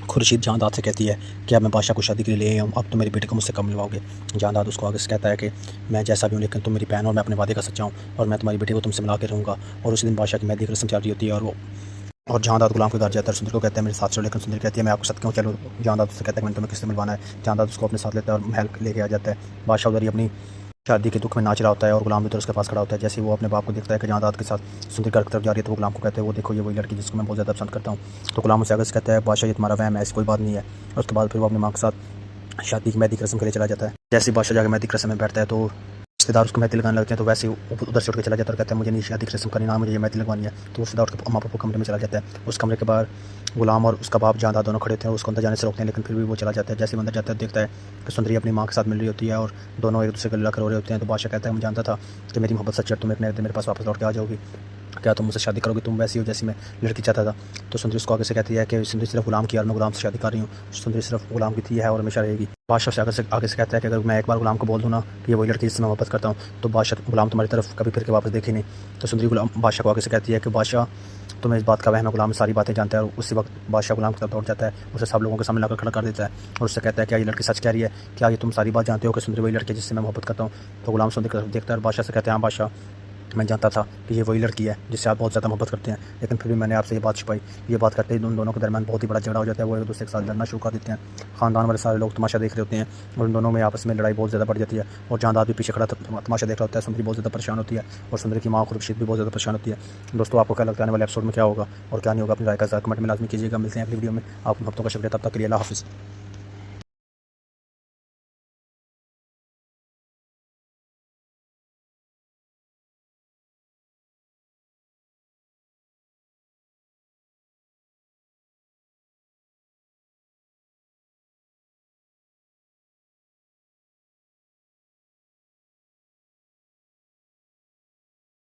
खुर्शीद जहांदाद से कहती है कि अब मैं बादशाह को शादी के लिए ले आई हूँ, अब तो मेरी बेटी को मुझसे कब मिलवाओगे। जहांदाद उसको आगे से कहता है कि मैं जैसा भी हूँ लेकिन तुम मेरी बहन और मैं अपने वादे का सच्चा हूँ और मैं तुम्हारी बेटी को तुमसे मिला के रहूँगा। और उसी दिन बादशाह की मेहंदी की रस्म जारी होती है और जहांदाद गुलाम के घर जाता है। सुंदर को कहते हैं मेरे साथ चलो, लेकिन सुंदर कहती है मैं आपके साथ क्यों चलूँ। जहांदाद उससे कहता है कि मैंने तुम्हें किससे मिलवाना है। जहांदाद उसको अपने साथ लेता है और महल लेके आ जाता है। बादशाह उधर ही अपनी शादी के दुख में नाच रहा होता है और गुलाम भी तो उसके पास खड़ा होता है। जैसे वो अपने बाप को देखता है कि जहांदाद के साथ सुंदर घर की तरफ जा रही है तो वो गुलाम को कहते हैं वो देखो ये वही लड़की जिसको मैं बहुत ज़्यादा पसंद करता हूँ। तो गुलाम उसे आगे से कहता है बादशाह ये तुम्हारा वहम है, ऐसी कोई बात नहीं है। और उसके बाद फिर वो अपनी माँ के साथ शादी की मेहंदी की रस्म के लिए चला जाता है। जैसे बादशाह जाकर मेहंदी की रस्म में बैठता है तो रिश्तेदार उसको मेहंदी लगाने लगते हैं। तो वैसे ही उधर से उठ के चला जाता है और कहता है मुझे नहीं शादी की रस्म करनी, ना मुझे ये मेहंदी लगवानी है। तो वो सीधा उठ के अम्मा पापा कमरे में चला जाता है। उस कमरे के बाहर गुलाम और उसका बाप जहांदाद दोनों खड़े थे और उसको अंदर जाने से रोकते हैं, लेकिन फिर भी वो चला जाता है। जैसे ही अंदर जाता है देखता है कि सुंदरी अपनी माँ के साथ मिल रही होती है और दोनों एक दूसरे को लग रो रहे होते हैं। तो बादशाह कहता है मैं जानता था कि मेरी मोहब्बत सच्ची है, तुम एक नए दिन मेरे पास वापस लौट के आ जाओगी, क्या तुम मुझसे शादी करोगी, तुम वैसी हो जैसी मैं लड़की चाहता था। तो सुंदरी उसको आगे से कहती है कि सुंदरी सिर्फ गुलाम की और मैं गुलाम से शादी कर रही हूँ, सुंदरी सिर्फ गुलाम की थी है और हमेशा रहेगी। बादशाह से आगे से कहता है कि अगर मैं एक बार गुलाम को बोल दूँ ना कि ये वही लड़की जिससे मैं मोहब्बत करता हूँ तो बादशाह गुलाम तुम्हारी तरफ कभी फिर के वापस देखे नहीं। तो सुंदरी गुलाम बादशाह को आगे से कहती है कि बादशाह तुम्हें इस बात का वहम है, गुलाम सारी बातें जानता है। और उसी वक्त बादशाह गुलाम की तरफ दौड़ जाता है, उसे सब लोगों के सामने लाकर खड़ा कर देता है और उससे कहता है क्या ये लड़की सच कह रही है, क्या ये तुम सारी बात जानते हो कि सुंदरी वही लड़की जिससे मैं मोहब्बत करता हूँ। तो गुलाम सुंदरी की तरफ देखता है और बादशाह से कहते हैं हाँ बादशाह मैं जानता था कि ये वही लड़की है जिससे आप बहुत ज़्यादा मोहब्बत करते हैं, लेकिन फिर भी मैंने आपसे ये बात छुपाई। ये बात करते ही उन दोनों के दरमियान बहुत ही बड़ा झगड़ा हो जाता है। वो एक दूसरे के साथ लड़ना शुरू कर देते हैं। खानदान वाले सारे लोग तमाशा देख रहे होते हैं और उन दोनों में आपस में लड़ाई बहुत ज़्यादा बढ़ जाती है। और जहांदाद भी पीछे खड़ा तमाशा देख रहा होता है। सुंदरी बहुत ज़्यादा परेशान होती है और सुंदरी की माँ खुर्शीद भी बहुत ज़्यादा परेशान होती है। दोस्तों आपको क्या लगता है आने वाले एपिसोड में क्या होगा और क्या नहीं होगा, अपनी राय का कमेंट में लाजमी कीजिएगा। मिलते हैं अगली वीडियो में। आप हफ्तों का शुक्रिया, तब तक के लिए अल्लाह हाफिज़।